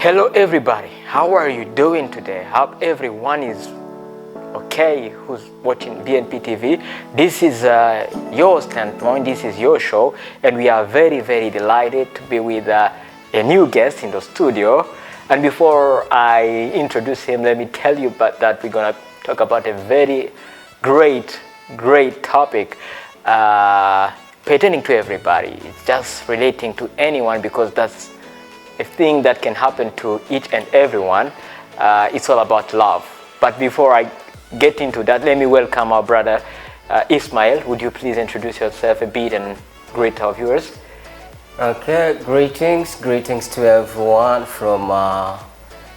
Hello everybody, how are you doing today? Hope everyone is okay who's watching BNP TV. This is your standpoint, this is your show, and we are very delighted to be with a new guest in the studio. And before I introduce him, let me tell you about that we're gonna talk about a very great topic pertaining to everybody. It's just relating to anyone because that's a thing that can happen to each and everyone. It's all about love. But before I get into that, let me welcome our brother Ismail. Would you please introduce yourself a bit and greet our viewers? Okay, greetings to everyone from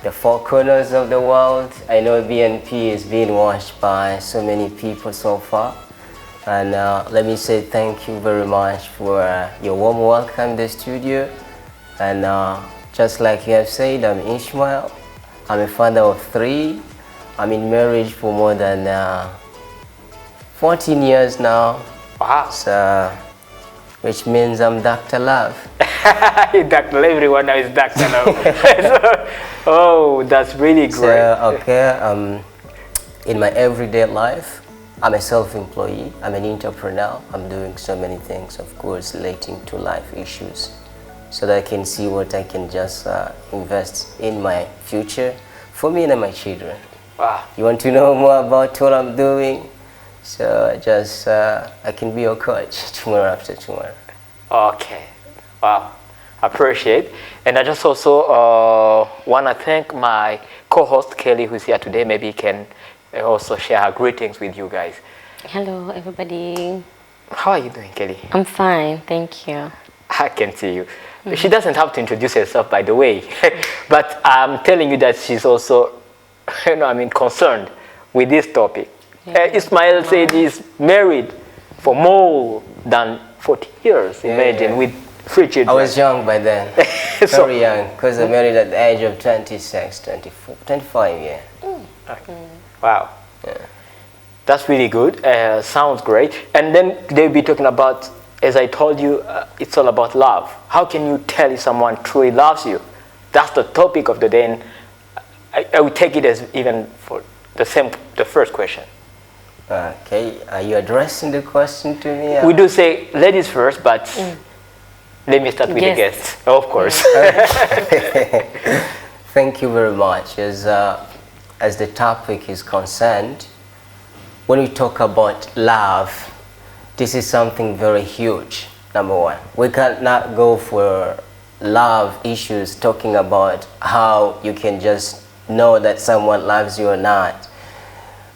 the four corners of the world. I know BNP is being watched by so many people so far. And let me say thank you very much for your warm welcome in the studio. And just like you have said, I'm Ismail. I'm a father of 3. I'm in marriage for more than 14 years now. Wow. So, which means I'm Dr. Love. Dr. Everyone now is Dr. Love. Oh, that's really great. So, okay, in my everyday life, I'm a self-employee. I'm an entrepreneur. I'm doing so many things, of course, relating to life issues, so that I can see what I can just invest in my future for me and my children. Wow. You want to know more about what I'm doing? So just I can be your coach tomorrow after tomorrow. Okay. Wow. Appreciate. And I just also want to thank my co-host Kelly, who's here today. Maybe he can also share her greetings with you guys. Hello, everybody. How are you doing, Kelly? I'm fine, thank you. I can see you. She doesn't have to introduce herself, by the way. But I'm telling you that she's also, concerned with this topic. Yeah. Ismail said he's married for more than 40 years, imagine, with 3 children. I was young by then, very young, because I married at the age of 26, 24, 25, yeah. Okay. Wow. Yeah. That's really good. Sounds great. And then they'll be talking about, as I told you, it's all about love. How can you tell if someone truly loves you? That's the topic of the day. And I would take it as even for the first question. Okay, are you addressing the question to me? We do say ladies first, but let me start with the guests, of course. Thank you very much. As the topic is concerned, when we talk about love, this is something very huge, number one. We cannot go for love issues talking about how you can just know that someone loves you or not,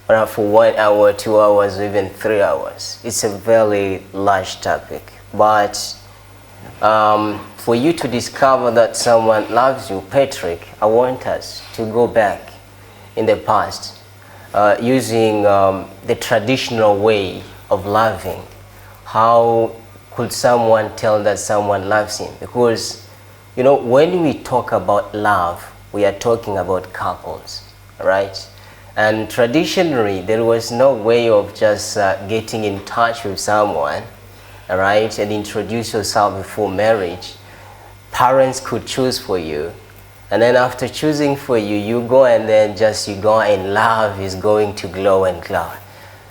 or for 1 hour, 2 hours, or even 3 hours. It's a very large topic. But for you to discover that someone loves you, Patrick, I want us to go back in the past using the traditional way of loving. How could someone tell that someone loves him? Because, when we talk about love, we are talking about couples, right? And traditionally, there was no way of just getting in touch with someone, all right, and introduce yourself before marriage. Parents could choose for you. And then after choosing for you, you go and love is going to glow and glow.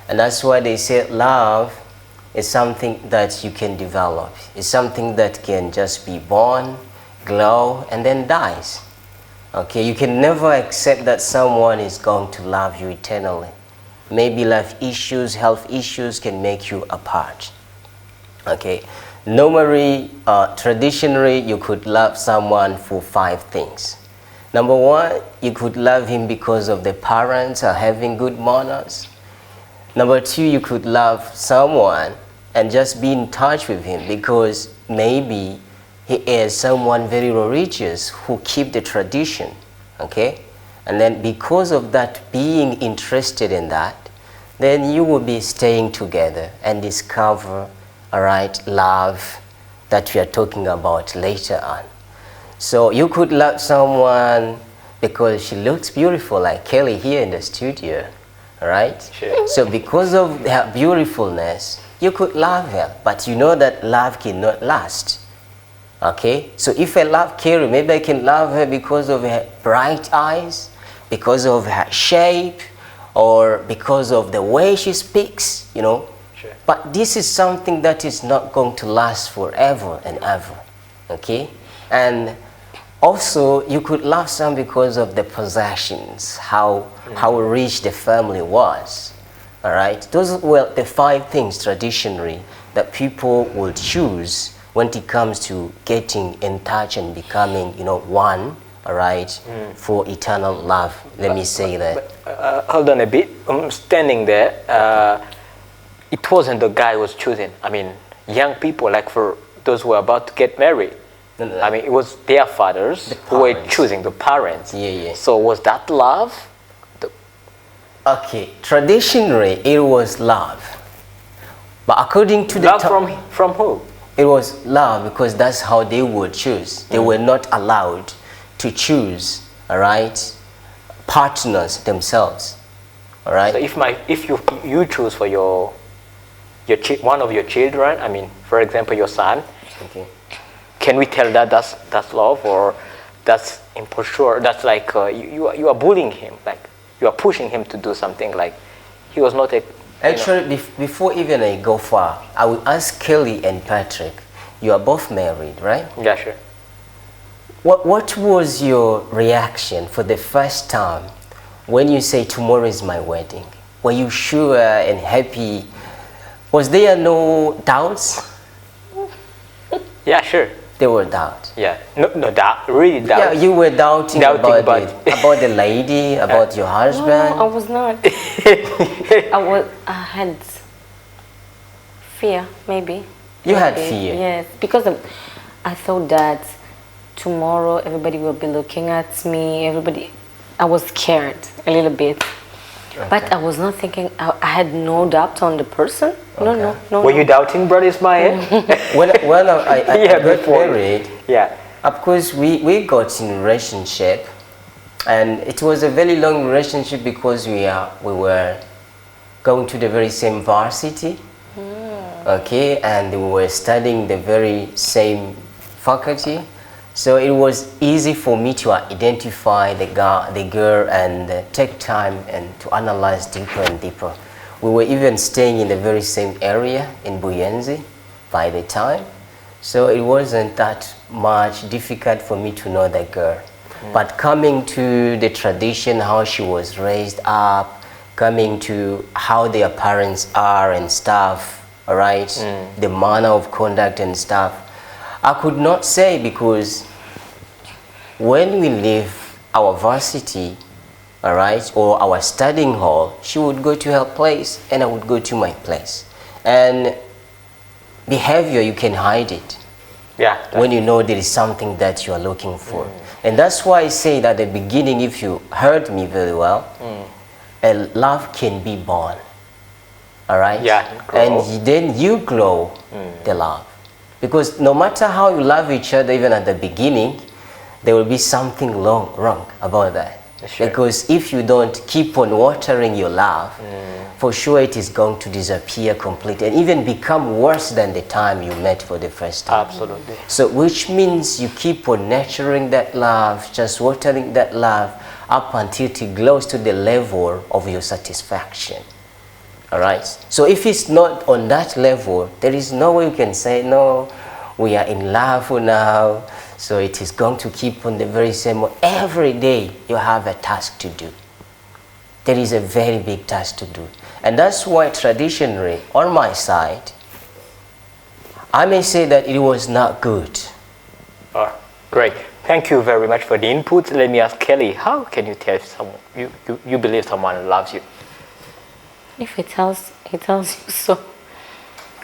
And that's why they say love is something that you can develop. It's something that can just be born, glow, and then dies. Okay, you can never accept that someone is going to love you eternally. Maybe life issues, health issues can make you apart. Okay, normally, traditionally, you could love someone for 5 things. Number 1, you could love him because of the parents are having good manners. Number 2, you could love someone and just be in touch with him because maybe he is someone very religious who keep the tradition, okay? And then because of that, being interested in that, then you will be staying together and discover, all right, love that we are talking about later on. So you could love someone because she looks beautiful, like Kelly here in the studio, all right? Sure. So because of her beautifulness, you could love her, but you know that love cannot last. Okay, so if I love Carrie, maybe I can love her because of her bright eyes, because of her shape, or because of the way she speaks, you know. Sure. But this is something that is not going to last forever and ever. Okay, and also you could love someone because of the possessions, how rich the family was. All right, those were the 5 things traditionally that people would choose when it comes to getting in touch and becoming, you know, one, all right, for eternal love. Let me say that. Hold on a bit. I'm standing there. It wasn't the guy who was choosing. I mean, young people, like for those who are about to get married. No. I mean, it was their fathers who were parents. choosing, the parents. Yeah. So was that love? Okay, traditionally it was love, but according to the Love from who? it was love because that's how they would choose. They were not allowed to choose, all right, partners themselves, all right. So if you choose for your one of your children, I mean, for example, your son, Okay. can we tell that that's love, or that's imposture? That's like you are bullying him, like you are pushing him to do something, like he was not a. Actually, before even I go far, I will ask Kelly and Patrick. You are both married, right? Yeah, sure. What was your reaction for the first time when you say tomorrow is my wedding? Were you sure and happy? Was there no doubts? Yeah, sure. There were doubts. Yeah, no doubt, really doubt. Yeah, you were doubting about the lady, about your husband. No, I was not. I had fear, maybe. You had Maybe, fear. Yes, because I thought that tomorrow everybody will be looking at me. I was scared a little bit. But I was not thinking, I had no doubt on the person. No. Were you doubting, Brother Ismail? When I Yeah, got before. married, Yeah. of course we got in relationship, and it was a very long relationship because we were going to the very same varsity, okay, and we were studying the very same faculty. So it was easy for me to identify the girl and take time and to analyze deeper and deeper. We were even staying in the very same area in Buyenzi by the time. So it wasn't that much difficult for me to know the girl. But coming to the tradition, how she was raised up, coming to how their parents are and stuff, all right, the manner of conduct and stuff, I could not say, because when we leave our varsity, all right, or our studying hall, she would go to her place and I would go to my place. And behavior, you can hide it. Yeah. When you know there is something that you are looking for. And that's why I say that at the beginning, if you heard me very well, a love can be born. All right? Yeah, and then you grow the love. Because no matter how you love each other, even at the beginning, there will be something wrong about that. Sure. Because if you don't keep on watering your love, for sure it is going to disappear completely and even become worse than the time you met for the first time. Absolutely. So which means you keep on nurturing that love, just watering that love up until it grows to the level of your satisfaction. All right. So if it's not on that level, there is no way you can say, no, we are in love now. So it is going to keep on the very same way. Every day you have a task to do. There is a very big task to do. And that's why traditionally, on my side, I may say that it was not good. Oh, great. Thank you very much for the input. Let me ask Kelly, how can you tell someone you believe someone loves you? If he tells you so.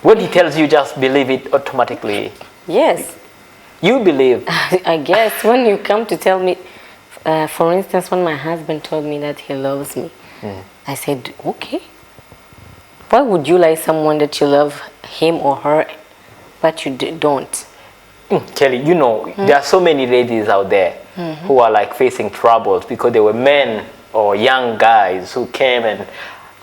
When he tells you, just believe it automatically. Yes. You believe. I guess when you come to tell me, for instance, when my husband told me that he loves me, I said, okay. Why would you like someone that you love him or her, but you don't? Kelly, you know, there are so many ladies out there who are like facing troubles because they were men or young guys who came and,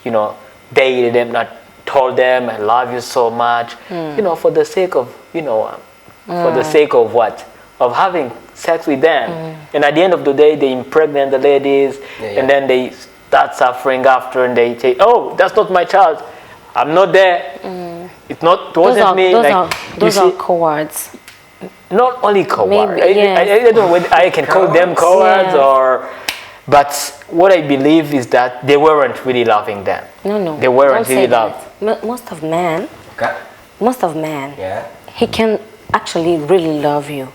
you know, dated them, not told them, I love you so much, you know, for the sake of, you know, for the sake of what? Of having sex with them. And at the end of the day, they impregnate the ladies, and then they start suffering after, and they say, "Oh, that's not my child. I'm not there. It wasn't me." Those are cowards. Not only cowards. Maybe, yes. I don't know whether I can call them cowards Yes. but what I believe is that they weren't really loving them. No. They weren't don't say really that. loved. Most of men, Yeah. he can actually really love you,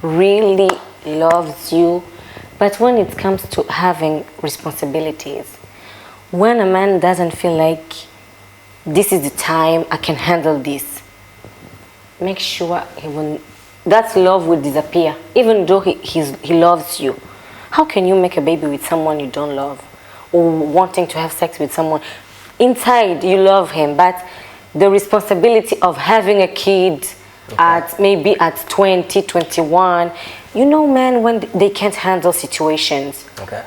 really loves you, but when it comes to having responsibilities, when a man doesn't feel like this is the time I can handle this, make sure that love will disappear, even though he loves you. How can you make a baby with someone you don't love, or wanting to have sex with someone? Inside you love him, but the responsibility of having a kid maybe at 20, 21, men, when they can't handle situations. Okay.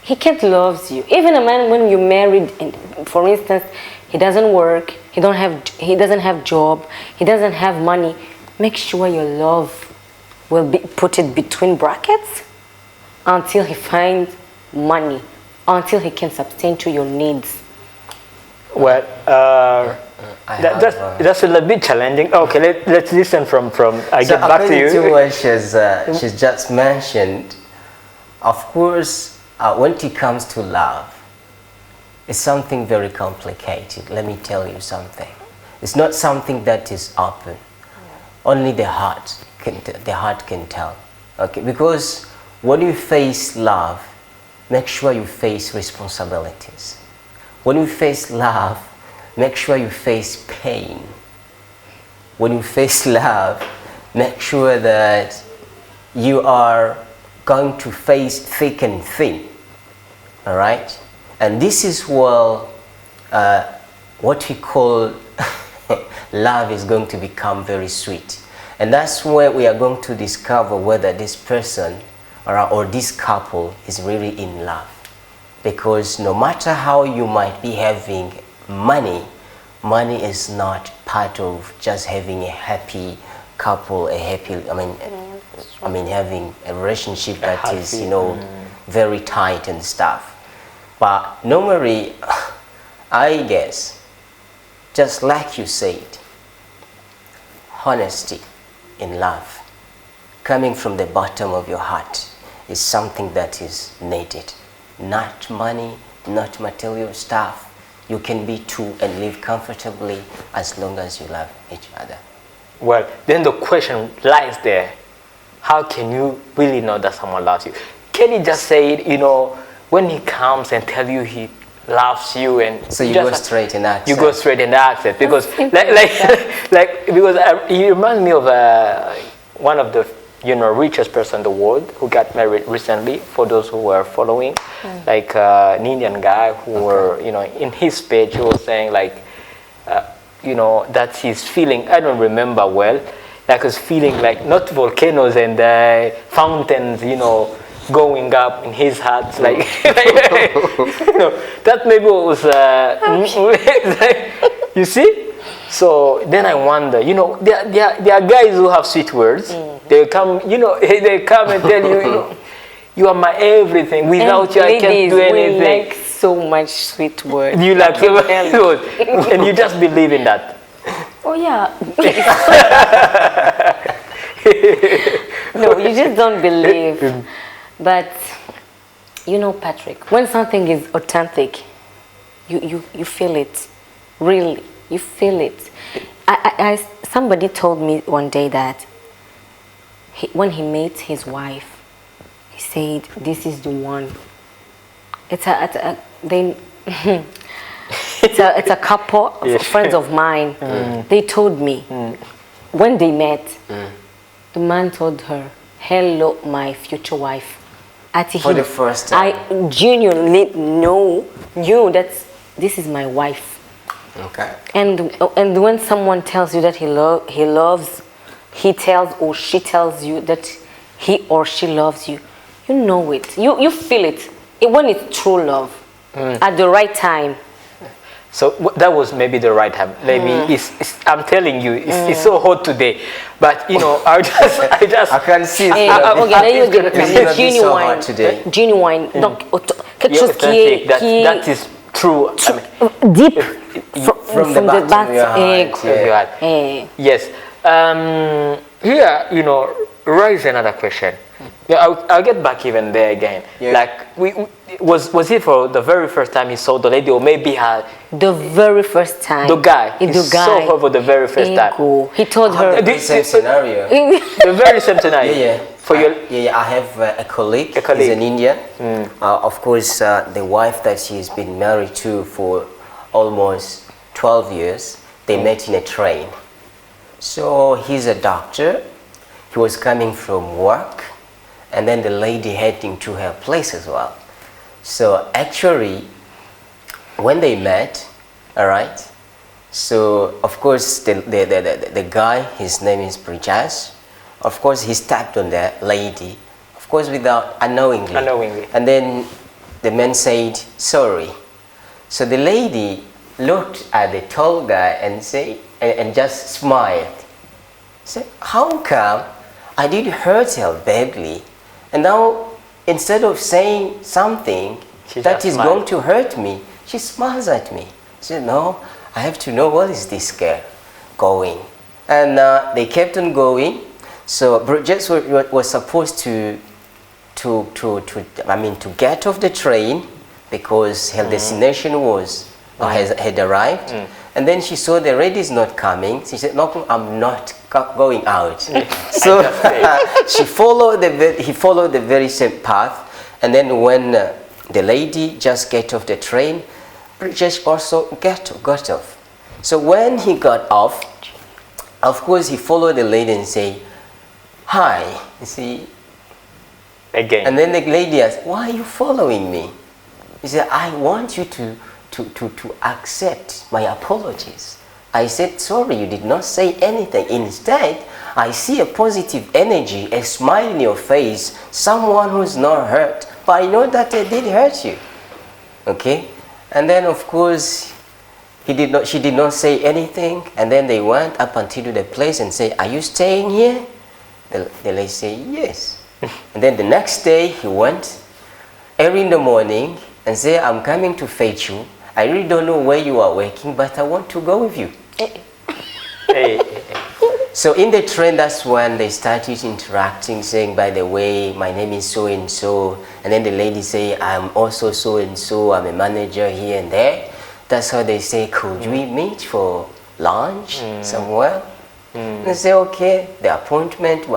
He can't love you. Even a man when you're married, for instance, he doesn't work, he doesn't have job, he doesn't have money. Make sure your love will be put it between brackets until he finds money, until he can sustain to your needs. Well, that's a little bit challenging. Okay, let's listen from. I get back to you. To what she's just mentioned, of course, when it comes to love, it's something very complicated. Let me tell you something. It's not something that is open. Only the heart can tell. Okay, because when you face love, make sure you face responsibilities. When you face love, make sure you face pain. When you face love, make sure that you are going to face thick and thin. All right? And this is what we call love is going to become very sweet. And that's where we are going to discover whether this person or this couple is really in love. Because no matter how you might be having money is not part of just having a happy couple, having a relationship that is, very tight and stuff. But normally, I guess, just like you said, honesty in love, coming from the bottom of your heart, is something that is needed. Not money, not material stuff. You can be two and live comfortably as long as you love each other. Well, then the question lies there. How can you really know that someone loves you? Can he just say it, when he comes and tell you he loves you, and so you go straight and ask. You go straight and ask it, because because he reminds me of one of the richest person in the world who got married recently. For those who were following, like an Indian guy who were in his page, he was saying that he's feeling, I don't remember well, like he's feeling like not volcanoes and fountains, going up in his heart, that maybe was you see. So then I wonder, there are guys who have sweet words. They come, they come and tell you, you are my everything. Without you, I can't do anything. We like so much sweet words. You like so much words, and you just believe in that. Oh yeah. No, you just don't believe. But Patrick, when something is authentic, you feel it. Really, you feel it. Somebody told me one day that when he met his wife, he said, "This is the one." It's a couple of friends of mine. They told me when they met, the man told her, "Hello, my future wife." For the first time. I genuinely knew that this is my wife. Okay. And when someone tells you that he loves, he tells or she tells you that he or she loves you, you know it. You feel it when it's true love at the right time. So that was maybe the right time. Maybe I'm telling you, it's so hot today. But you know, I can see. Okay, là io dico It's genuine today. genuine donc quelque chose qui est that is true. I mean, deep from the bottom of your heart, yes. Here, you know, raise another question. Yeah, I'll get back even there again. Yeah. Like, was it for the very first time he saw the lady, or maybe the very first time the guy saw her for the very first time? He told her The same scenario. The very same scenario. Yeah. For your I have a colleague. He's an Indian. Of course, the wife that she's been married to for almost 12 years, they met in a train. So he's a doctor. He was coming from work, and then the lady heading to her place as well. So actually, when they met, all right. So of course, the guy, his name is Prijas. Of course, he stepped on the lady, of course, without unknowingly. And then the man said sorry. So the lady looked at the tall guy and say, and just smiled. Said, "How come I did hurt her badly, and now instead of saying something that is going to hurt me, she smiles at me." She said, "No, I have to know what is this girl going." And they kept on going. So Bridget was supposed to get off the train because her destination was had arrived. And then she saw the lady is not coming. She said, "No, I'm not going out." So he followed the very same path. And then when the lady just get off the train, Bridget also got off. So when he got off, of course he followed the lady and say, "Hi," you see. Again. And then the lady asked, "Why are you following me?" He said, "I want you to accept my apologies. I said sorry, you did not say anything. Instead, I see a positive energy, a smile in your face, someone who's not hurt, but I know that I did hurt you." Okay? And then of course, she did not say anything, and then they went up until the place and say, "Are you staying here?" The lady said, "Yes." And then the next day he went early in the morning and said, "I'm coming to fetch you. I really don't know where you are working, but I want to go with you." So in the train, that's when they started interacting, saying, "By the way, my name is so and so." And then the lady say, "I'm also so and so. I'm a manager here and there." That's how they say, "Could we meet for lunch somewhere?" And they say, "Okay." The appointment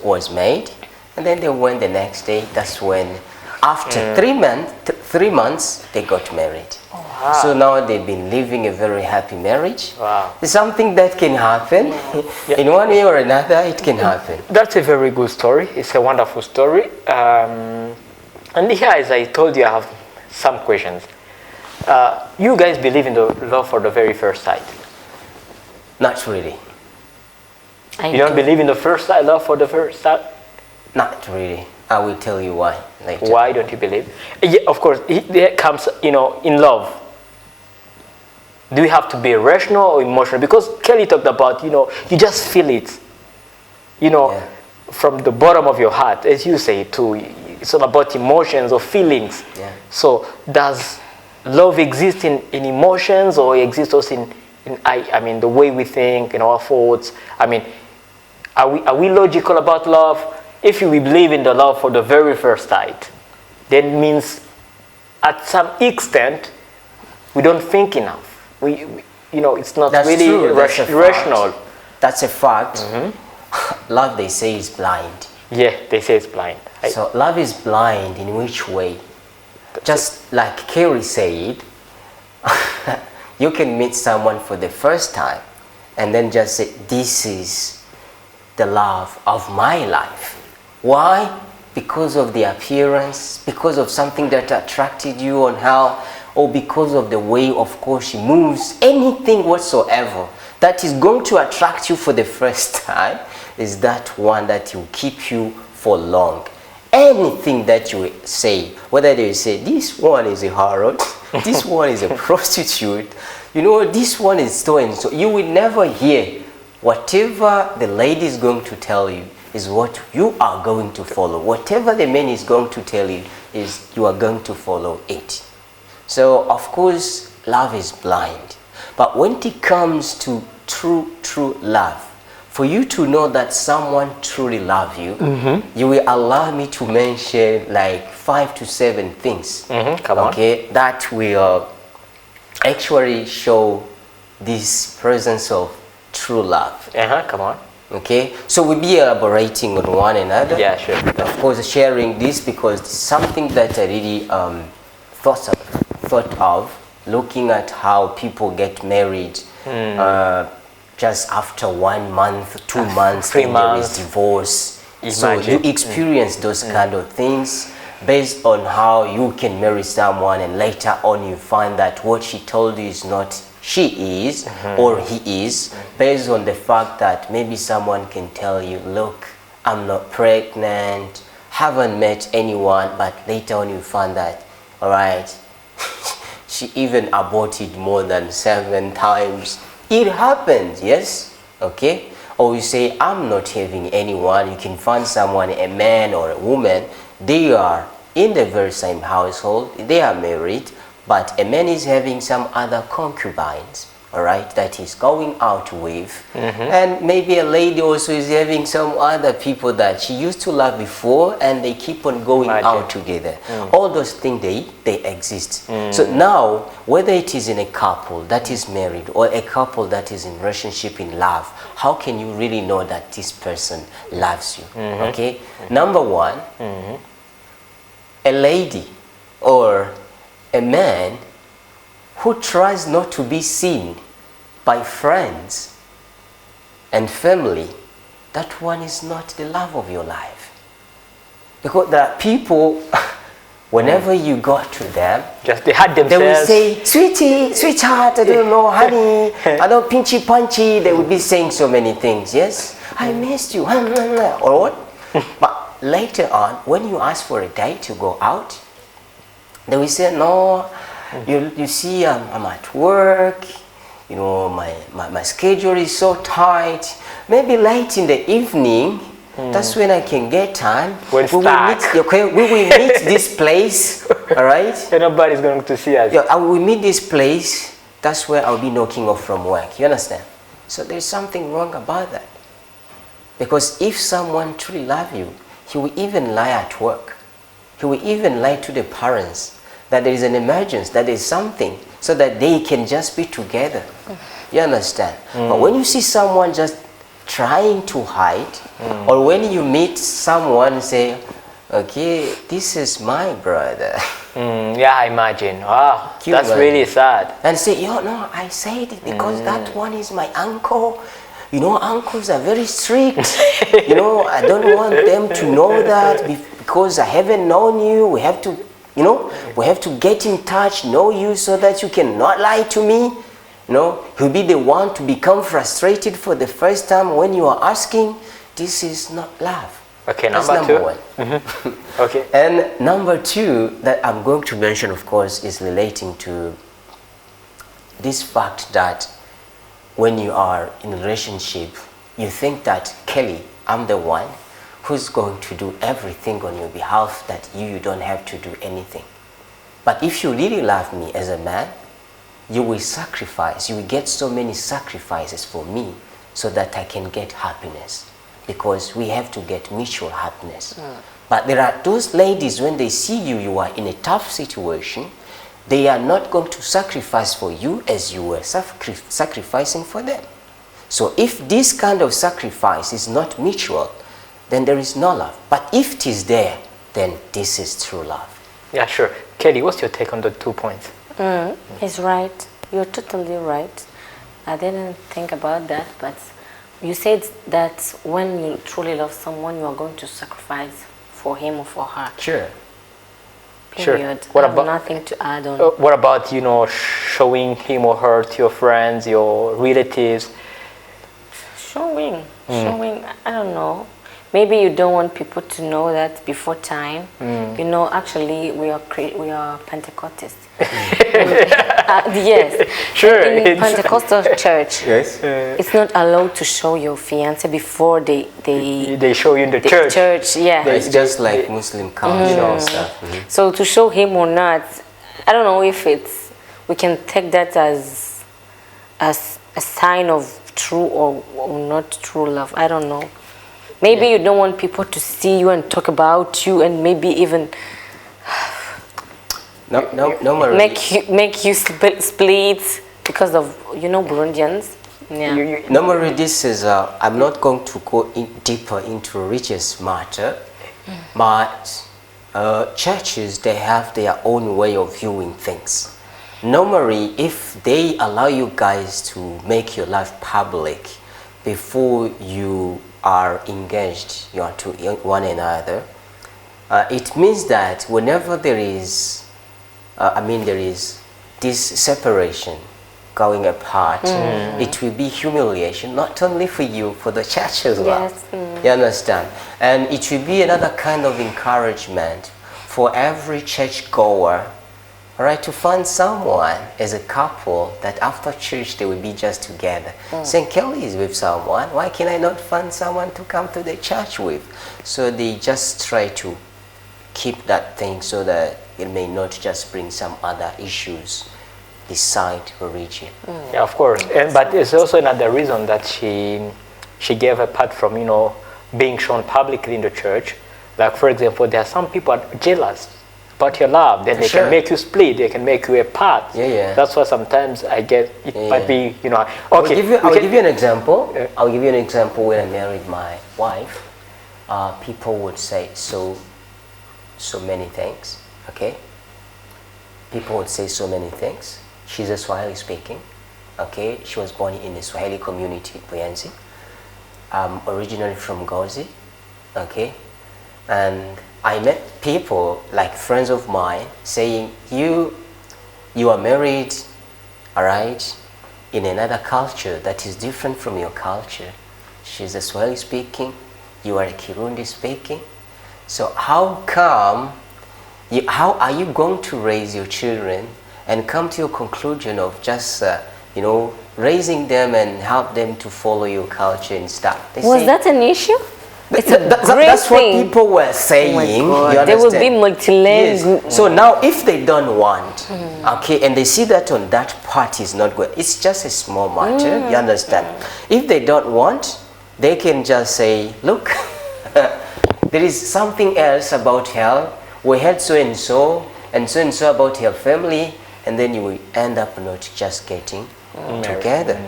was made, and then they went the next day. That's when, after 3 months, they got married. Wow. So now they've been living a very happy marriage. Wow. It's something that can happen. In one way or another, it can happen. That's a very good story. It's a wonderful story. And here, as I told you, I have some questions. You guys believe in the love for the very first sight? Not really. You don't believe in the first sight, love for the first sight? Not really. I will tell you why later. Why don't you believe? Yeah, of course, there comes, in love. Do you have to be rational or emotional? Because Kelly talked about, you just feel it. From the bottom of your heart, as you say too. It's all about emotions or feelings. Yeah. So does love exist in emotions, or exist also in the way we think, in our thoughts? Are we logical about love? If we believe in the love for the very first sight, then means at some extent we don't think enough. It's not That's really true. That's rational. That's a fact. Love, they say, is blind. Yeah, they say it's blind. So love is blind in which way? Just like Kerry said, you can meet someone for the first time and then just say, "This is the love of my life." Why? Because of the appearance, because of something that attracted you on how, or because of the way, of course, she moves, anything whatsoever that is going to attract you for the first time is that one that will keep you for long. Anything that you say, whether they say, "This one is a harlot," this one is a prostitute. You know, this one is so and so. You will never hear whatever the lady is going to tell you is what you are going to follow. Whatever the man is going to tell you is you are going to follow it. So, of course, love is blind. But when it comes to true love, for you to know that someone truly loves you, you will allow me to mention like 5 to 7 things. Come on. Okay, that will actually show this presence of true love. Come on. Okay, so we'll be elaborating on one another. Yeah, sure. Of course, sharing this because it's something that I really thought of, looking at how people get married just after 1 month, 2 months, 3 then months. there is divorce. So Imagine. you experience those kind of things based on how you can marry someone, and later on you find that what she told you is not she is or he is, based on the fact that maybe someone can tell you, look, I'm not pregnant, haven't met anyone, but later on you find that, all right, she even aborted more than 7 times. It happens, yes, okay? Or you say, I'm not having anyone. You can find someone, a man or a woman, they are in the very same household, they are married, but a man is having some other concubines, all right, that he's going out with. And maybe a lady also is having some other people that she used to love before, and they keep on going out together. All those things, they exist. So now, whether it is in a couple that is married or a couple that is in relationship, in love, how can you really know that this person loves you? Okay, number one, a lady or a man who tries not to be seen by friends and family, that one is not the love of your life. Because there are people, whenever you go to them, Just they had they will themselves. say, sweetie, sweetheart, I don't know, honey, I don't pinchy punchy. They would be saying so many things. Yes, I missed you, or what? But later on, when you ask for a date to go out, they will say, no, you see, I'm at work, you know, my schedule is so tight. Maybe late in the evening, that's when I can get time. When we will stuck. meet, okay, we will meet this place, all right? And nobody's going to see us. Yeah, I will meet this place. That's where I'll be knocking off from work. You understand? So there's something wrong about that. Because if someone truly loves you, he will even lie at work. He will even lie to the parents that there is an emergency, that there is something, so that they can just be together. You understand? But when you see someone just trying to hide, or when you meet someone say, okay, this is my brother. Yeah, I imagine. Wow, Can you that's imagine? really sad. And say, yo, no, I said it because that one is my uncle. You know, uncles are very strict. You know, I don't want them to know that because I haven't known you. We have to, you know, we have to get in touch, know you so that you cannot lie to me. You know, he'll be the one to become frustrated for the first time when you are asking. This is not love. Okay, That's number number two. one. Okay. And number two that I'm going to mention, of course, is relating to this fact that when you are in a relationship, you think that, Kelly, I'm the one who's going to do everything on your behalf, that you don't have to do anything. But if you really love me as a man, you will sacrifice, you will get so many sacrifices for me so that I can get happiness. Because we have to get mutual happiness. But there are those ladies, when they see you, you are in a tough situation, they are not going to sacrifice for you as you were sacrificing for them. So if this kind of sacrifice is not mutual, then there is no love. But if it is there, then this is true love. Yeah, sure. Kelly, what's your take on the 2 points? He's right. You're totally right. I didn't think about that, but you said that when you truly love someone, you are going to sacrifice for him or for her. Sure. Sure. Period. What I have about- nothing to add on. What about, you know, showing him or her to your friends, your relatives? Showing, I don't know. maybe you don't want people to know that before time. You know, actually, we are Pentecostals. Yes. Sure, In it's- Pentecostal church, Yes. it's not allowed to show your fiance before they They show you in the the church. yeah. It's just like Muslim culture and stuff. So to show him or not, I don't know if we can take that as a sign of true or not true love. I don't know. Maybe you don't want people to see you and talk about you and maybe even No, Marie. make you split because of Burundians. Yeah. Normally, this is, I'm not going to go deeper into religious matter, but churches, they have their own way of viewing things. Normally, if they allow you guys to make your life public before you are engaged to one another, it means that whenever there is, there is this separation, going apart, it will be humiliation, not only for you, for the church as well. Yes. You understand? And it will be another kind of encouragement for every church goer, all right, to find someone as a couple that after church they will be just together. St. Kelly is with someone, why can I not find someone to come to the church with? So they just try to keep that thing so that it may not just bring some other issues beside religion. Yeah, of course. But there's also another reason that she gave apart from being shown publicly in the church. Like, for example, there are some people are jealous about your love. Then they Sure. can make you split. They can make you apart. Yeah. That's why sometimes I get it might be Okay. I'll give you an example. Yeah. I'll give you an example. When I married my wife, people would say so many things. Okay. People would say so many things. She's a Swahili speaking. Okay. She was born in the Swahili community, Buyenzi. Originally from Gozi. Okay. And I met people like friends of mine saying, you are married, all right, in another culture that is different from your culture. She's a Swahili speaking, you are a Kirundi speaking. So how are you going to raise your children and come to your conclusion of just raising them and help them to follow your culture and stuff? Was that an issue? It's a great that's what thing. people were saying. Oh my God. You They will be understand? multilingual. Yes. So now if they don't want, okay, and they see that on that part is not good, it's just a small matter, you understand? If they don't want, they can just say, look, there is something else about her. We had so and so about her family, and then you will end up not just getting together,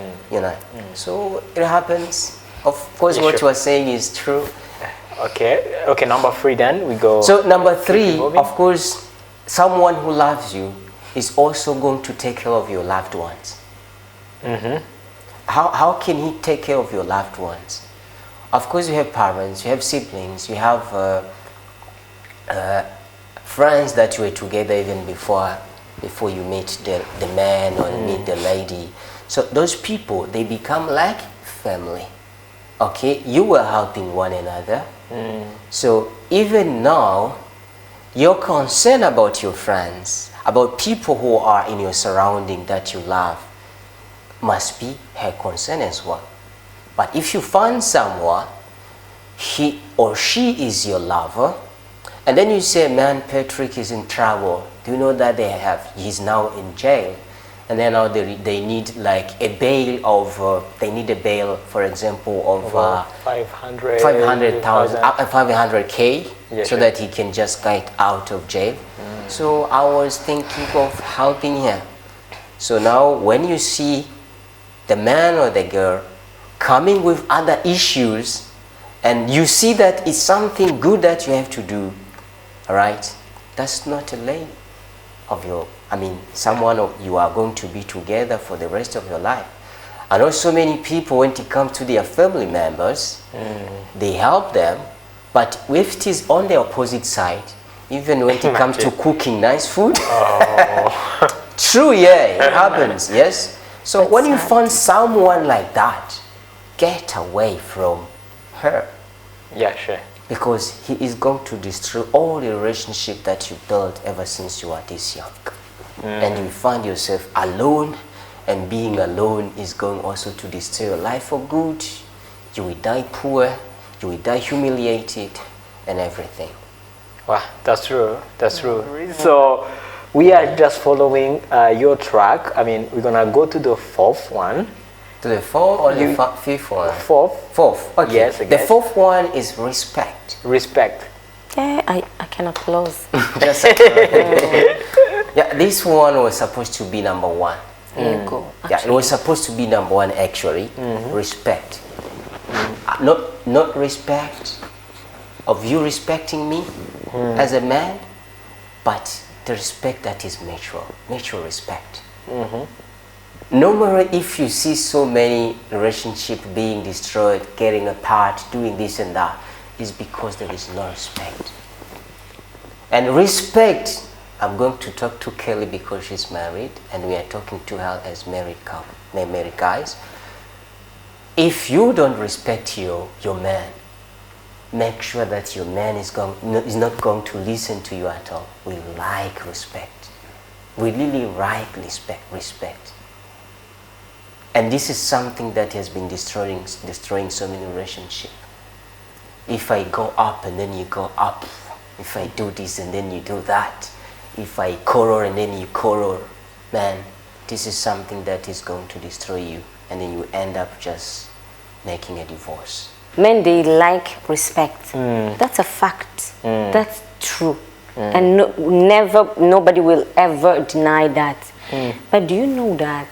So it happens. Of course, Yeah, what sure. you are saying is true. Okay, number 3 then we go. So number 3, moving. of course, someone who loves you is also going to take care of your loved ones. How can he take care of your loved ones? Of course, you have parents, you have siblings, you have friends that you were together even before you meet the man or meet the lady. So those people, they become like family. Okay, you were helping one another. So even now, you're concerned about your friends, about people who are in your surrounding that you love, must be her concern as well. But if you find someone, he or she is your lover, and then you say, man, Patrick is in trouble. Do you know that he's now in jail? And then now they need like a bail of, they need a bail, for example, of 500,000, 500K, Yeah, so sure. that he can just get out of jail. So I was thinking of helping him. So now when you see the man or the girl coming with other issues, and you see that it's something good that you have to do, all right, that's not a lane of someone you are going to be together for the rest of your life. And also many people, when it comes to their family members, they help them, but if it is on the opposite side, even when it comes to cooking nice food, true, yeah, it happens, yes. So That's when you sad. find someone like that, get away from her. Yeah, sure. Because he is going to destroy all the relationship that you built ever since you are this young. And you find yourself alone, and being alone is going also to destroy your life for good. You will die poor, you will die humiliated, and everything. Wow, that's true. That's true. So we are just following your track. I mean, we're gonna go to the fourth one. To the fourth or the fifth one? Fourth. Fourth. Okay. Yes, I The guess. fourth one is respect. Respect. Yeah, I can applause. Just yeah, this one was supposed to be number one. There you go. Yeah, it was supposed to be number one actually. Respect. Not respect of you respecting me as a man, but the respect that is mutual respect. Normally, if you see so many relationships being destroyed, getting apart, doing this and that, is because there is no respect. And respect, I'm going to talk to Kelly because she's married, and we are talking to her as married guys. If you don't respect your man, make sure that your man is not going to listen to you at all. We like respect. We really like respect. And this is something that has been destroying so many relationships. If I go up and then you go up, if I do this and then you do that, if I quarrel and then you quarrel, man, this is something that is going to destroy you, and then you end up just making a divorce. Men, they like respect. That's a fact. That's true. And nobody will ever deny that. But do you know that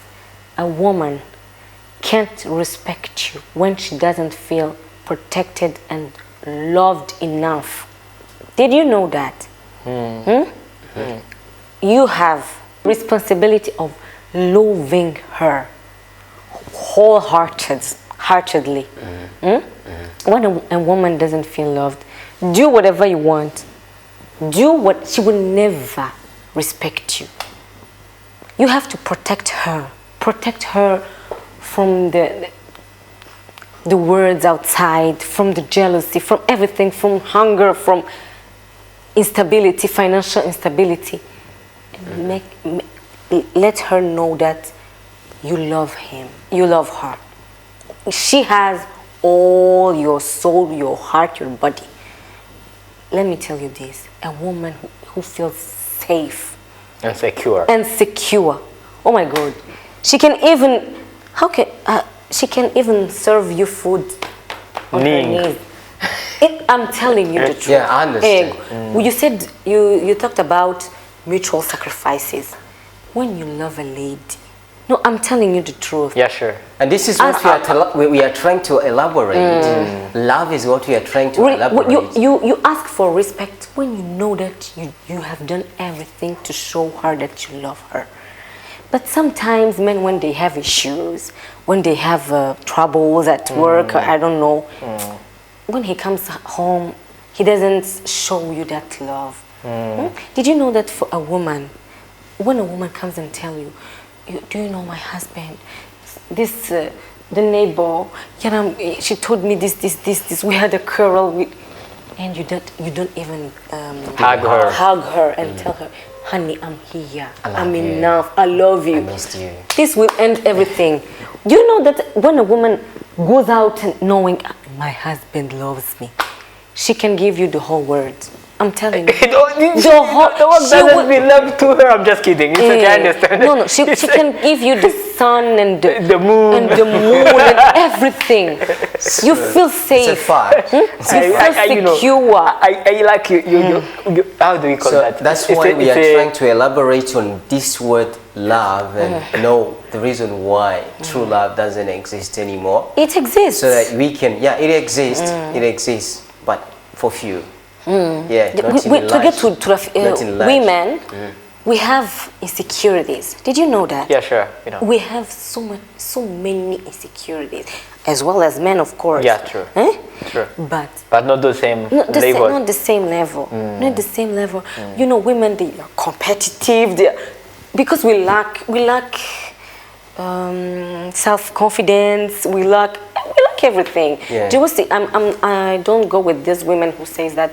a woman can't respect you when she doesn't feel protected and loved enough? Did you know that? You have responsibility of loving her wholeheartedly. When a woman doesn't feel loved, do whatever you want. She will never respect you. You have to protect her from the words outside, from the jealousy, from everything, from hunger, from instability, financial instability. And let her know that you love him, you love her. She has all your soul, your heart, your body. Let me tell you this, a woman who feels safe And secure. and secure, oh my God, she can even serve you food on her Ning. knees. I'm telling you the truth. Yeah, I understand. You said you talked about mutual sacrifices. When you love a lady, no, I'm telling you the truth. Yeah, sure. And this is what we are trying to elaborate. Love is what we are trying to elaborate. You ask for respect when you know that you have done everything to show her that you love her. But sometimes men, when they have issues, when they have troubles at work, or I don't know, when he comes home, he doesn't show you that love. Did you know that for a woman, when a woman comes and tell you, do you know my husband? This the neighbor, she told me this. We had a quarrel, and you don't even hug her and tell her, honey, I'm here. I'm enough. I love you. I missed you. This will end everything. Do you know that when a woman goes out and knowing my husband loves me, she can give you the whole world. I'm telling you. The one doesn't mean love to her. I'm just kidding. It's okay, I understand. No, she can give you the sun and the moon and everything. You feel safe. It's a fact. You feel secure. I like you. How do we call that? That's why we are trying to elaborate on this word love and know the reason why true love doesn't exist anymore. It exists. So that we can, it exists. It exists, but for few. Yeah, not to get to women, we have insecurities. Did you know that? Yeah, sure. We have so many insecurities, as well as men, of course. Yeah, true. True. But not the same not the level. Not the same level. Not the same level. You know, women, they are competitive. Because we lack self-confidence. We lack everything. Yeah. Do you see? I don't go with these women who says that,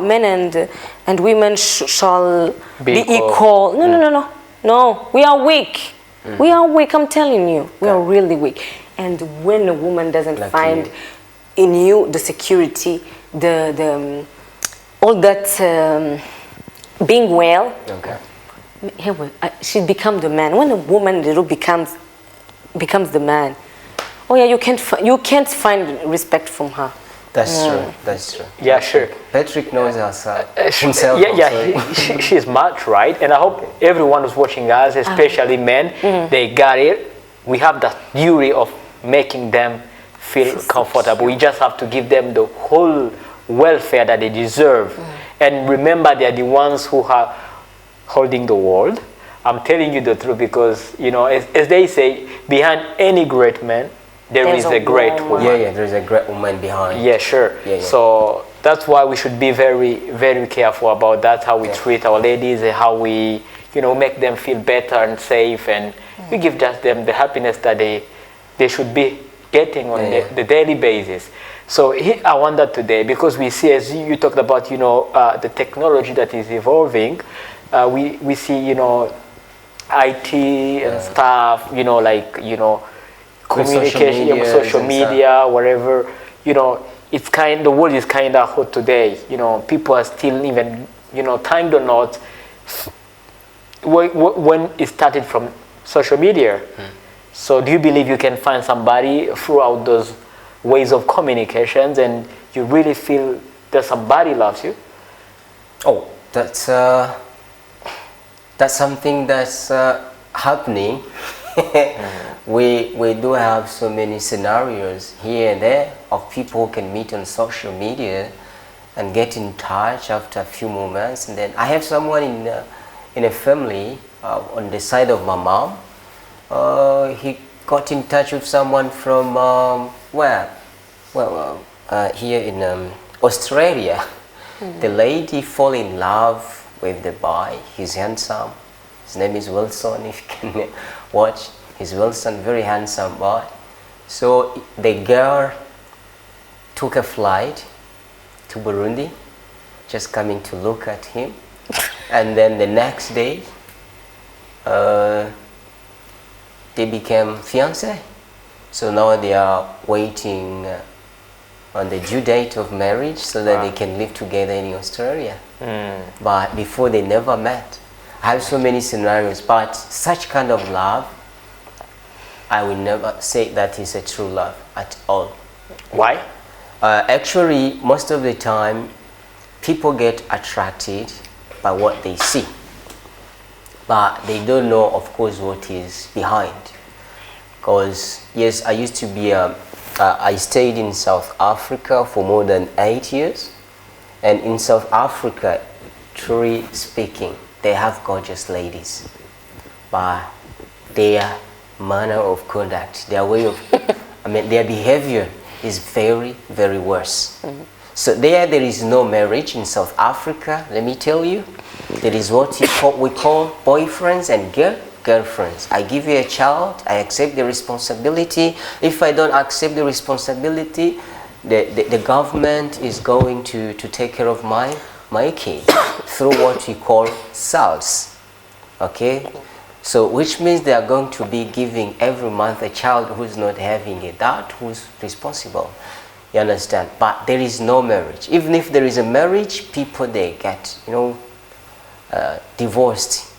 men and women shall be equal. No, no, no, no, no. We are weak. We are weak. I'm telling you, we are really weak. And when a woman doesn't find in you the security, the all that being well, she becomes the man. When a woman becomes the man, oh yeah, you can't find respect from her. That's true. That's true. Yeah, sure. Patrick knows himself. She's much right, and I hope everyone who's watching us, especially men, they got it. We have the duty of making them feel comfortable. We just have to give them the whole welfare that they deserve. And remember, they are the ones who are holding the world. I'm telling you the truth because, you know, as they say, behind any great man, there's a great woman. Yeah, there's a great woman behind. Yeah, sure. Yeah. So that's why we should be very, very careful about that, how we treat our ladies and how we, you know, make them feel better and safe, and we give just them the happiness that they should be getting on the daily basis. So I wonder today, because we see, as you talked about, you know, the technology that is evolving, we see, you know, IT and stuff, you know, like, you know, communication, social media, whatever, you know, the world is kind of hot today. You know, people are still even, you know, thank or not, when it started from social media. So do you believe you can find somebody throughout those ways of communications and you really feel that somebody loves you? Oh, that's something that's happening. We do have so many scenarios here and there of people who can meet on social media and get in touch after a few moments. And then I have someone in a family on the side of my mom. He got in touch with someone from here in Australia. The lady fall in love with the boy. He's handsome. His name is Wilson. If you can watch, he's Wilson, very handsome boy. So the girl took a flight to Burundi, just coming to look at him. And then the next day, they became fiancé. So now they are waiting on the due date of marriage so that they can live together in Australia. But before, they never met. I have so many scenarios, but such kind of love, I will never say that is a true love at all. Why? Actually, most of the time, people get attracted by what they see, but they don't know, of course, what is behind. Because yes, I used to be I stayed in South Africa for more than 8 years, and in South Africa, truly speaking, they have gorgeous ladies, but their manner of conduct, their way of, their behavior is very, very worse. So there is no marriage in South Africa. Let me tell you, there is what we call boyfriends and girlfriends. I give you a child, I accept the responsibility. If I don't accept the responsibility, the government is going to take care of my kid through what we call SALS. Okay? So which means they are going to be giving every month a child who's not having a dad who's responsible. You understand? But there is no marriage. Even if there is a marriage, people, they get, divorced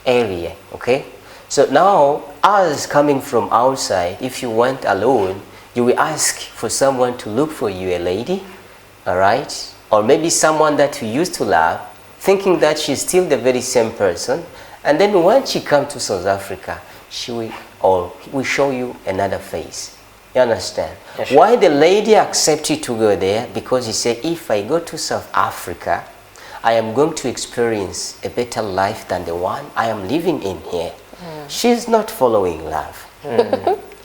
earlier. Okay? So now, us coming from outside, if you went alone, you will ask for someone to look for you a lady, all right? Or maybe someone that you used to love, thinking that she's still the very same person. And then when she comes to South Africa, she will show you another face. You understand? Yeah, sure. Why the lady accepted to go there? Because he said, if I go to South Africa, I am going to experience a better life than the one I am living in here. She's not following love.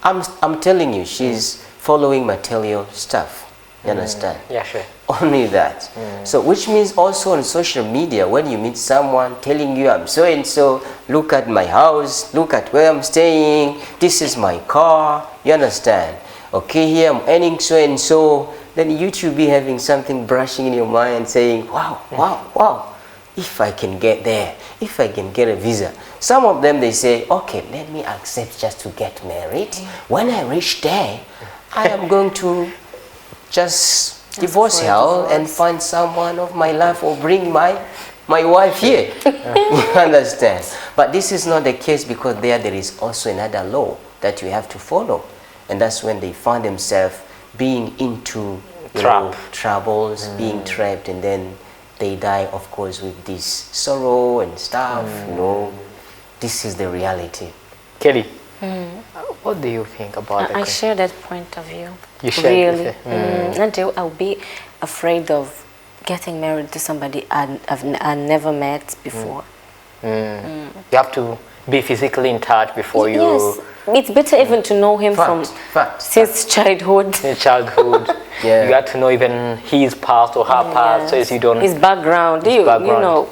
I'm telling you, she's following material stuff. You understand? Yeah, sure. Only that. So which means also on social media, when you meet someone telling you, I'm so and so, look at my house, look at where I'm staying, this is my car, you understand? okay, here I'm earning so and so, then you should be having something brushing in your mind saying, wow, wow, wow, if I can get there, if I can get a visa. Some of them, they say, okay, let me accept just to get married. When I reach there, I am going to just divorce her and find someone of my life, or bring my wife here. You understand? But this is not the case, because there is also another law that you have to follow. And that's when they find themselves being into troubles, being trapped, and then they die, of course, with this sorrow and stuff. You know, this is the reality. Kelly, what do you think about that? I share that point of view. You share really. Until I'll be afraid of getting married to somebody I've never met before. You have to be physically in touch before you... Yes, it's better even to know him since childhood. In childhood. Yeah. You got to know even his past or her past, so as you don't... His background. You know,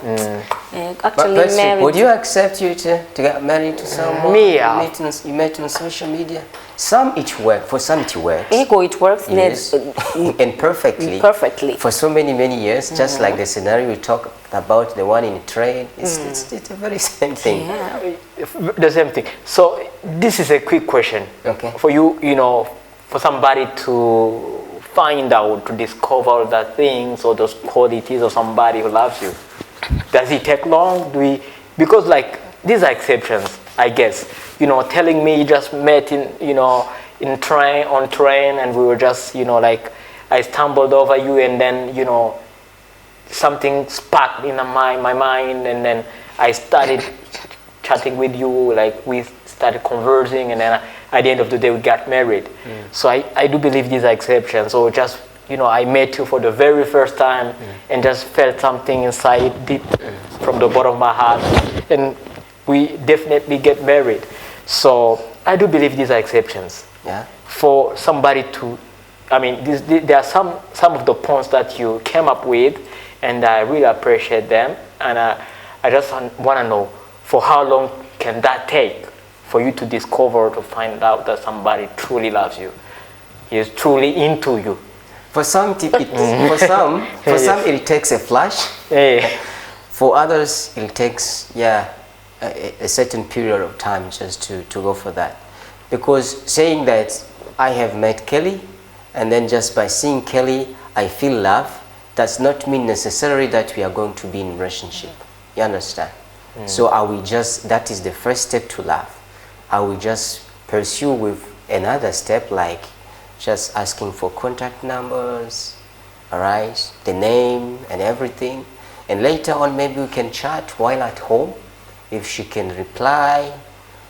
actually but married. would you accept you to get married to someone Me, you met on social media? Some it works, for some it works. It works. Yes. And perfectly. Perfectly. For so many years, just like the scenario we talked about, the one in the train, it's the very same thing. Yeah. The same thing. So this is a quick question. Okay. For you, you know, for somebody to find out, to discover the things or those qualities of somebody who loves you, does it take long? Because like, these are exceptions, I guess. You know, telling me you just met on train, and we were just, like, I stumbled over you, and then, something sparked in my mind, and then I started chatting with you, like we started conversing, and then at the end of the day we got married. So I do believe these are exceptions. So just, I met you for the very first time and just felt something inside deep from the bottom of my heart, and we definitely get married. So I do believe these are exceptions. Yeah. For somebody to, there are some of the points that you came up with, and I really appreciate them. And I just want to know, for how long can that take for you to discover, to find out that somebody truly loves you, he is truly into you? For some, it takes a flash. Yeah. For others, it takes a certain period of time just to go for that. Because saying that I have met Kelly, and then just by seeing Kelly, I feel love, does not mean necessarily that we are going to be in a relationship. You understand? So that is the first step to love. I will just pursue with another step, like just asking for contact numbers, all right, the name and everything. And later on, maybe we can chat while at home. If she can reply,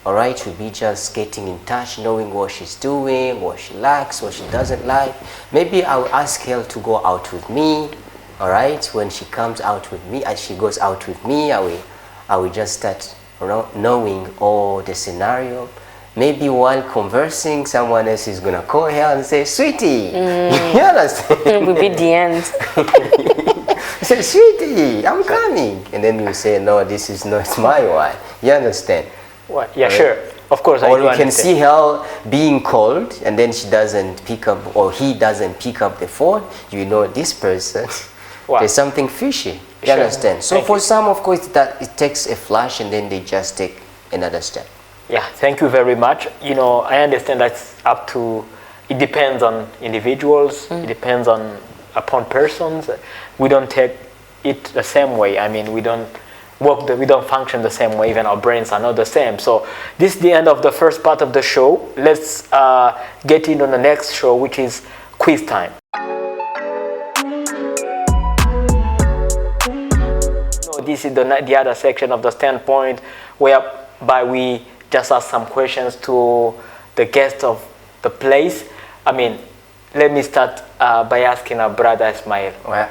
all right, we'll be just getting in touch, knowing what she's doing, what she likes, what she doesn't like. Maybe I'll ask her to go out with me, all right. When she comes out with me, as she goes out with me, I will just start knowing all the scenario. Maybe while conversing, someone else is gonna call her and say, "Sweetie," you understand? It will be the end. I said, "Sweetie, I'm coming," and then you say, "No, this is not my wife." You understand? Well, yeah, sure. Of course, or I do you can understand. see her being called, and then she doesn't pick up, or he doesn't pick up the phone. You know, this person, Wow. there's something fishy. You Sure. understand? So Thank for you. some, of course, that it takes a flash, and then they just take another step. Yeah, thank you very much. I understand that's up to, it depends on individuals, it depends upon persons. We don't take it the same way. We don't we don't function the same way. Even our brains are not the same. So this is the end of the first part of the show. Let's get in on the next show, which is quiz time. This is the other section of the standpoint, whereby we just ask some questions to the guests of the place. Let me start by asking our brother Ismail. Well,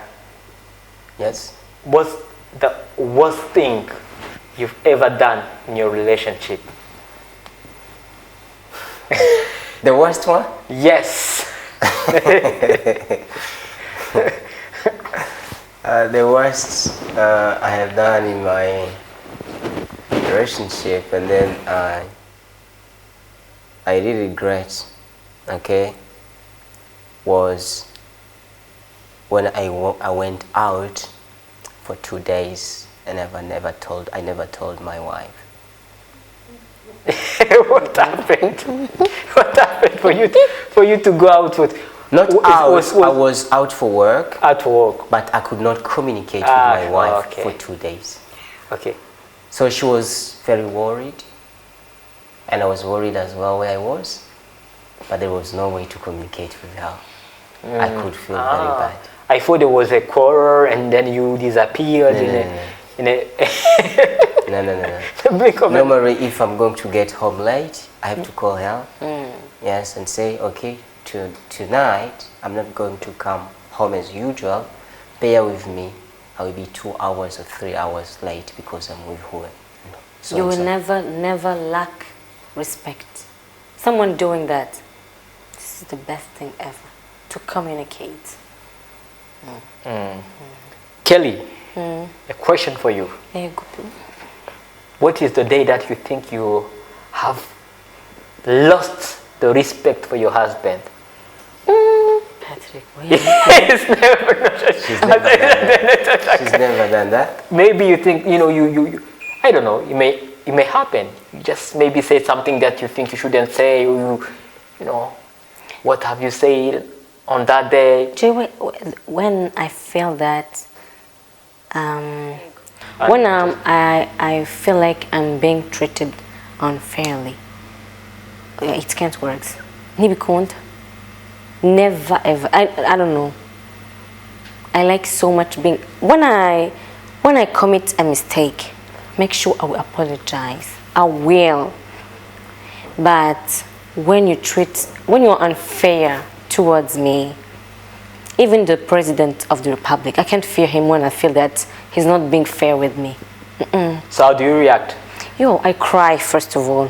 yes. What's the worst thing you've ever done in your relationship? The worst one? Yes. The worst I have done in my relationship, and then I really regret. Okay, was when I went out for 2 days and I never told my wife. What happened? What happened for you to go out with? Not out. I was out for work. At work. But I could not communicate with my wife okay. for 2 days. Okay. So she was very worried, and I was worried as well where I was, but there was no way to communicate with her. I could feel very bad. I thought there was a quarrel and then you disappeared in a No. blink of an- Normally, if I'm going to get home late, I have to call her. Yes, and say, okay, tonight I'm not going to come home as usual. Bear with me. I will be 2 hours or 3 hours late because I'm with her. So You will so. never lack respect. Someone doing that, this is the best thing ever, to communicate. Kelly, a question for you. Very good. What is the day that you think you have lost the respect for your husband? Patrick, It's never, She's never done that. maybe you think, you I don't know, it may happen. You just maybe say something that you think you shouldn't say, or what have you said on that day? Jay, when I feel that, when I feel like I'm being treated unfairly, it can't work. Nibikont, never ever. I don't know. I like so much being when I commit a mistake, make sure I will apologize. I will. But when you're unfair towards me, even the president of the republic, I can't fear him when I feel that he's not being fair with me. So how do you react? I cry first of all.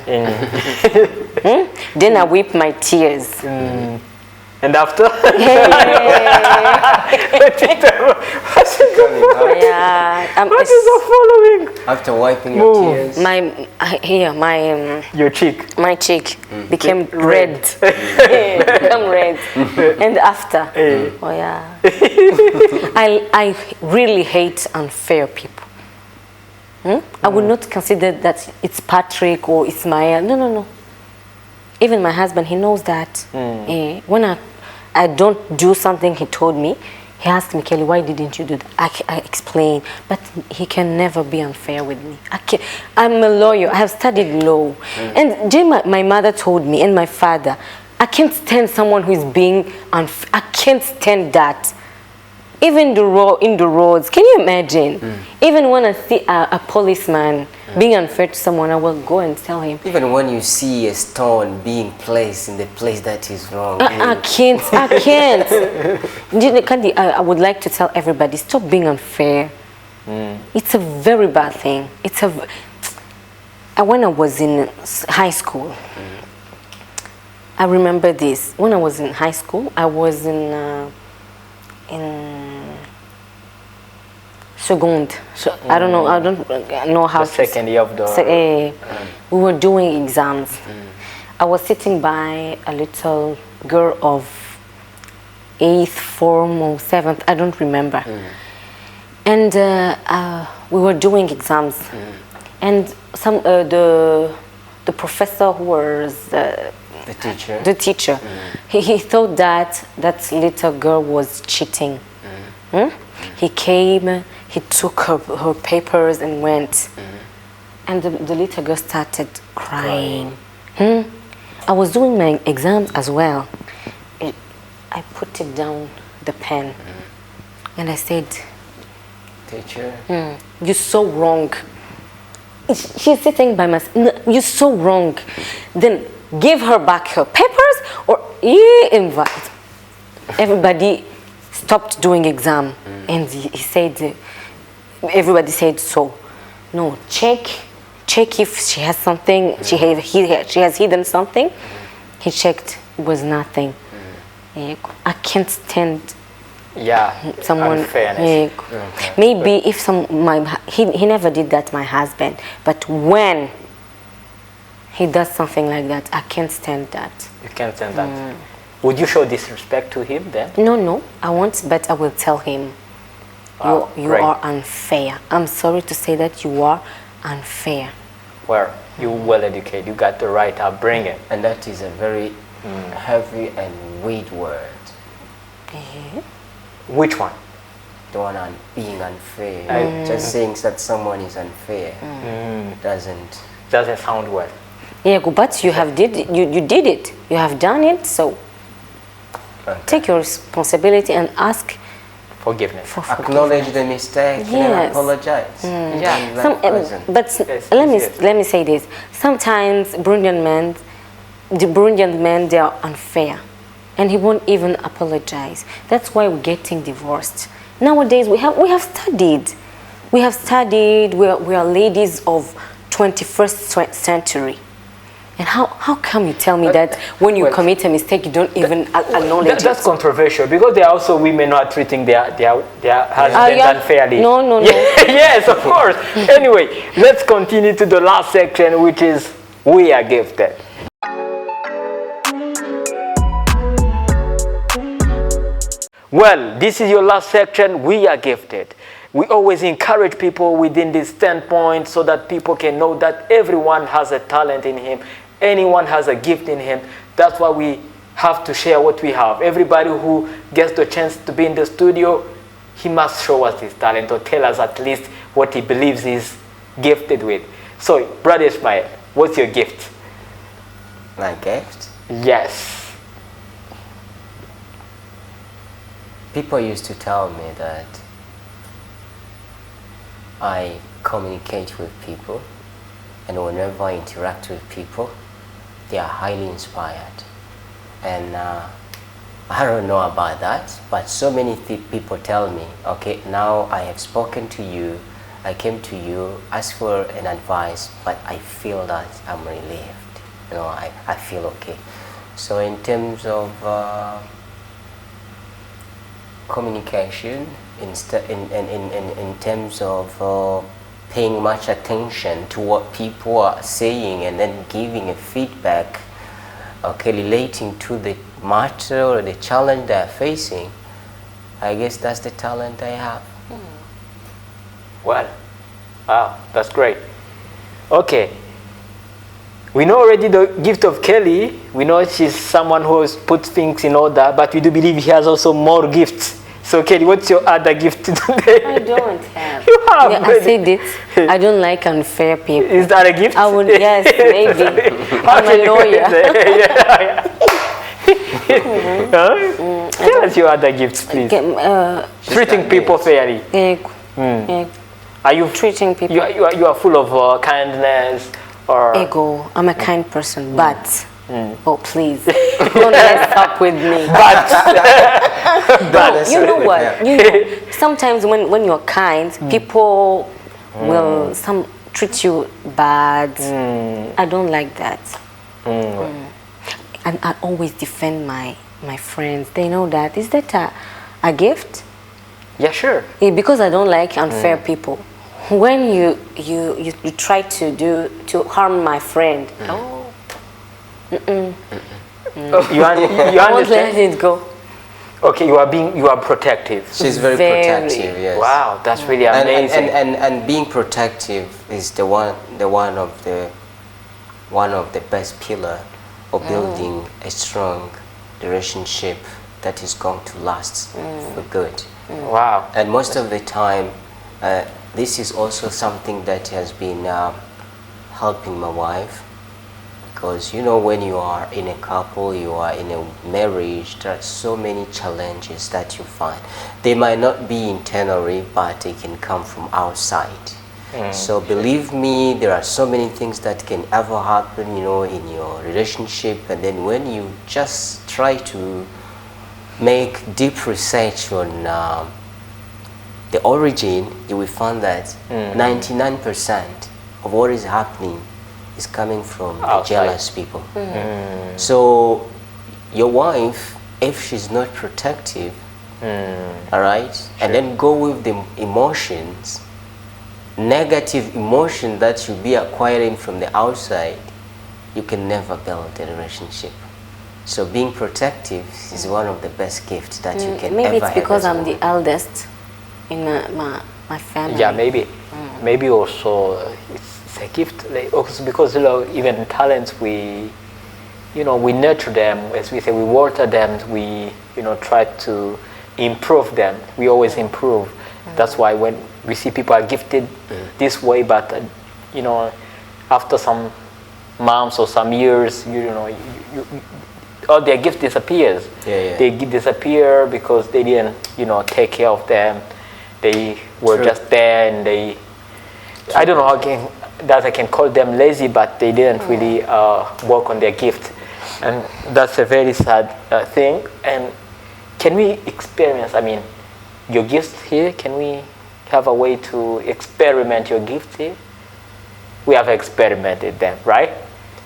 Then I weep my tears. And after? Yeah, What is the following? After wiping your tears. Your cheek. my cheek became red. Become red. And after, oh yeah, I really hate unfair people. I would not consider that it's Patrick or Ismail. No. Even my husband, he knows that. When I don't do something he told me, he asked me, Kelly, why didn't you do that? I explain, but he can never be unfair with me. I'm a lawyer. I have studied law. And Jay, my mother told me, and my father, I can't stand someone who is being unfair. I can't stand that. Even in the roads, can you imagine? Even when I see a policeman being unfair to someone, I will go and tell him. Even when you see a stone being placed in the place that is wrong. I can't. Kandi, I would like to tell everybody, stop being unfair. It's a very bad thing. When I was in high school, I remember this. When I was in high school, I was in second. So I don't know how The second year of the... we were doing exams. I was sitting by a little girl of 8th form or 7th, I don't remember. And we were doing exams. And the professor who was the teacher, he thought that little girl was cheating. He came, he took her papers and went. And the little girl started crying. I was doing my exams as well. I put it down, the pen, and I said, Teacher? you're so wrong. She's sitting by my side. No, you're so wrong. Then give her back her papers or you invite. Everybody stopped doing exam. And he said, everybody said so. No, check if she has something, she has hidden something. He checked, it was nothing. I can't stand someone. Unfairness. Maybe if he never did that, my husband, but when he does something like that, I can't stand that. You can't stand that. Would you show disrespect to him then? No, I won't, but I will tell him, you great. are unfair. I'm sorry to say that you are unfair. Well, you well educated, you got the right upbringing. And that is a very heavy and weight word. Which one? The one on being unfair. Just saying that someone is unfair Doesn't sound well. Yeah, but you did it. You have done it, so take your responsibility and ask Forgiveness. for forgiveness. Acknowledge the mistake and then Yes. apologize. Yeah. Let me say this. Sometimes the Burundian men, they are unfair, and he won't even apologize. That's why we're getting divorced. Nowadays we have studied. We are ladies of 21st century. And how come you tell me that when you commit a mistake you don't even acknowledge That's it? controversial because there are also women who are treating their husbands yeah. unfairly. No. Yes, of course. Anyway, let's continue to the last section, which is We Are Gifted. Well, this is your last section, We Are Gifted. We always encourage people within this standpoint so that people can know that everyone has a talent in him. Anyone has a gift in him. That's why we have to share what we have. Everybody who gets the chance to be in the studio, he must show us his talent or tell us at least what he believes he's gifted with. So, Brother Ismail, what's your gift? My gift? Yes. People used to tell me that I communicate with people, and whenever I interact with people, they are highly inspired. And I don't know about that, but so many people tell me, okay, now I have spoken to you, I came to you, asked for an advice, but I feel that I'm relieved. You know, I feel okay. So in terms of communication, in terms of paying much attention to what people are saying and then giving a feedback, okay, relating to the matter or the challenge they're facing, I guess that's the talent I have. Well, wow, that's great. Okay. We know already the gift of Kelly. We know she's someone who has put things in order, but we do believe he has also more gifts. So Kelly, what's your other gift today? I don't have. You have. Yeah, I said it. I don't like unfair people. Is that a gift? I would, yes, maybe. I'm a lawyer. Tell us your other gifts, please. Treating people fairly. Are you treating people? You are full of kindness or ego. I'm a kind person, but oh please, don't mess up with me. But you know what? You know, sometimes when you're kind, people will treat you bad. I don't like that. And I always defend my friends. They know that. Is that a gift? Yeah, sure. Yeah, because I don't like unfair people. When you try to harm my friend, You I won't let understand? it go. Okay, you are protective. She's very protective, yes. Wow, that's really amazing. And being protective is the one of the best pillar of building a strong relationship that is going to last for good. Wow. And most of the time, this is also something that has been helping my wife, because you know, when you are in a couple, you are in a marriage, there are so many challenges that you find. They might not be internally, but they can come from outside. So believe me, there are so many things that can ever happen, you know, in your relationship, and then when you just try to make deep research on the origin, you will find that 99% of what is happening is coming from the jealous people. So your wife, if she's not protective, all right, and then go with the emotions, negative emotion that you'll be acquiring from the outside, you can never build a relationship. So being protective is one of the best gifts that you can Maybe ever it's because have as a I'm the woman. eldest in my family. Yeah, maybe also it's a gift. Like, also because even talents, we nurture them, as we say, we water them, we try to improve them. We always improve. That's why when we see people are gifted this way, but after some months or some years, all their gift disappears. They disappear because they didn't take care of them. They were True. just there, and I don't know how I can call them lazy, but they didn't really work on their gift, and that's a very sad thing. And can we experience, your gifts here? Can we have a way to experiment your gifts here? We have experimented them, right?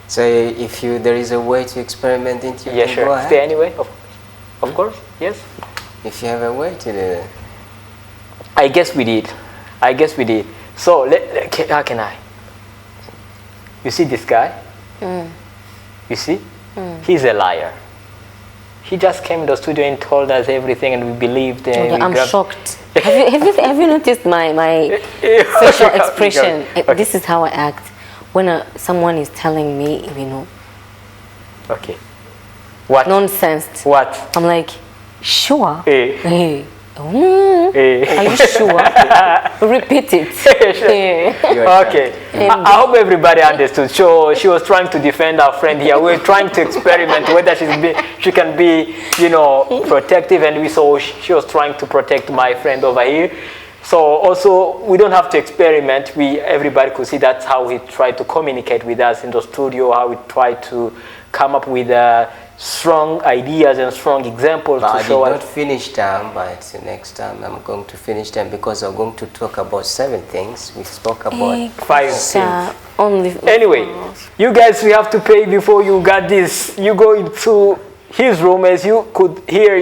So if there is a way to experiment it, you Yeah, can sure. go Is ahead. there any way? Of course, yes. If you have a way to do it. I guess we did. So how can I? You see this guy? You see? He's a liar. He just came to the studio and told us everything, and we believed. I'm shocked. Have you noticed my facial expression? Okay. This is how I act when someone is telling me, Okay. What? nonsense. What? I'm like, sure. Eh. Hey. Eh. Are you sure? Repeat it. You're Okay. I hope everybody understood. So she was trying to defend our friend here. We're trying to experiment whether she can be, protective, and we saw she was trying to protect my friend over here. So also, we don't have to experiment. Everybody could see that's how he tried to communicate with us in the studio, how we tried to come up with strong ideas and strong examples But to I show did not us. finish them, but next time I'm going to finish them because I'm going to talk about 7 things. We spoke about 5 things. Only. Anyway, you guys, we have to pay before you got this. You go into his room, as you could hear,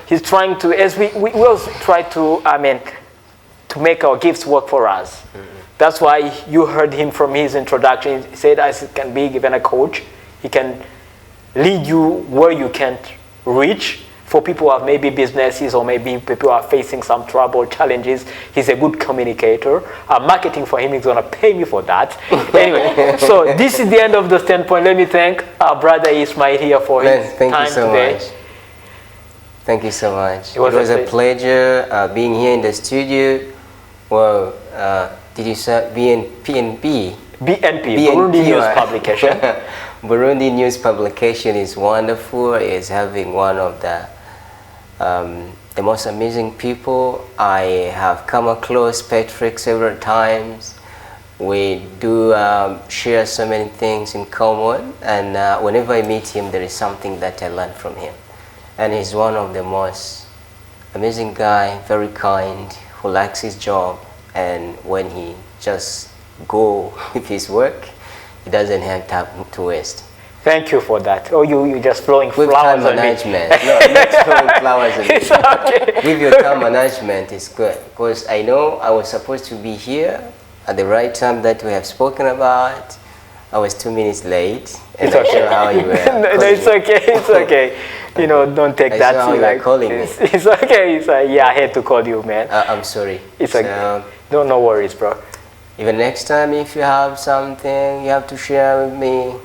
he's trying to, as we also try to, to make our gifts work for us. That's why you heard him from his introduction. He said, as he can be given a coach, he can lead you where you can't reach. For people who have maybe businesses, or maybe people who are facing some trouble, challenges, he's a good communicator. Marketing for him is going to pay me for that. Anyway, so this is the end of the standpoint. Let me thank our brother Ismail here for his Thank time you so today. much. Thank you so much. It was a pleasure being here in the studio. Well, did you say BNP? BNP, Burundi News Publication. Burundi News Publication is wonderful. It's having one of the most amazing people. I have come across Patrick several times. We do share so many things in common, and whenever I meet him, there is something that I learn from him. And he's one of the most amazing guy, very kind, who likes his job, and when he just go with his work, he doesn't have time to waste. Thank you for that. Oh, you just flowing With flowers time on me. management, no, not throwing flowers on It's me. okay. With your time management, it's good, because I know I was supposed to be here at the right time that we have spoken about. I was 2 minutes late, and It's I'm okay. sure how you were. No, it's okay. It's okay. Don't take I that. saw how you were calling me. It's okay. I had to call you, man. I'm sorry. It's So, okay. No worries, bro. even next time, if you have something you have to share with me,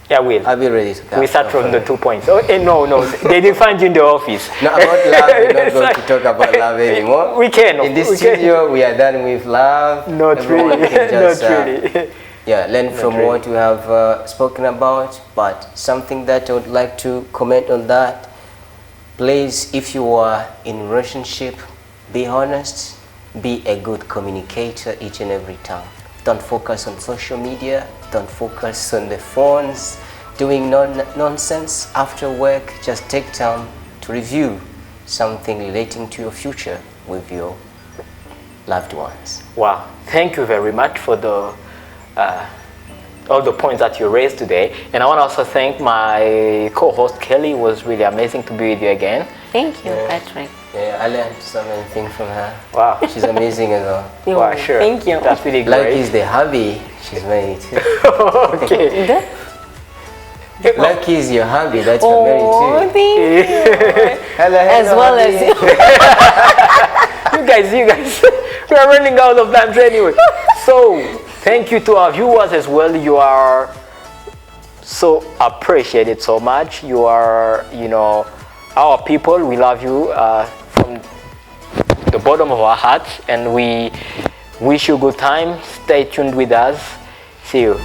Yeah, will. I'll be ready to come. We start from the 2 points. Oh, no. They didn't find you in the office. No, about love, we're not It's going like- to talk about love anymore. We can. In this we can. studio, we are done with love. Not Everyone really. can just, Not really. learn from really. what we have spoken about. But something that I would like to comment on that, please, if you are in a relationship, be honest, be a good communicator each and every time. Don't focus on social media, don't focus on the phones, doing nonsense after work. Just take time to review something relating to your future with your loved ones. Wow. Thank you very much for all the points that you raised today. And I want to also thank my co-host Kelly. It was really amazing to be with you again. Thank you, Patrick. Yeah, I learned so many things from her. Wow. She's amazing as well. Wow, sure. Thank you. That's really Like great. is the hobby, she's married too. Okay. Lucky is your hubby. That's Oh, for Mary too. thank you. Hello, As hello, well hubby. as you. You guys, we are running out of time anyway. So, thank you to our viewers as well. You are so appreciated so much. You are, our people. We love you from the bottom of our hearts, and we wish you good time. Stay tuned with us. See you.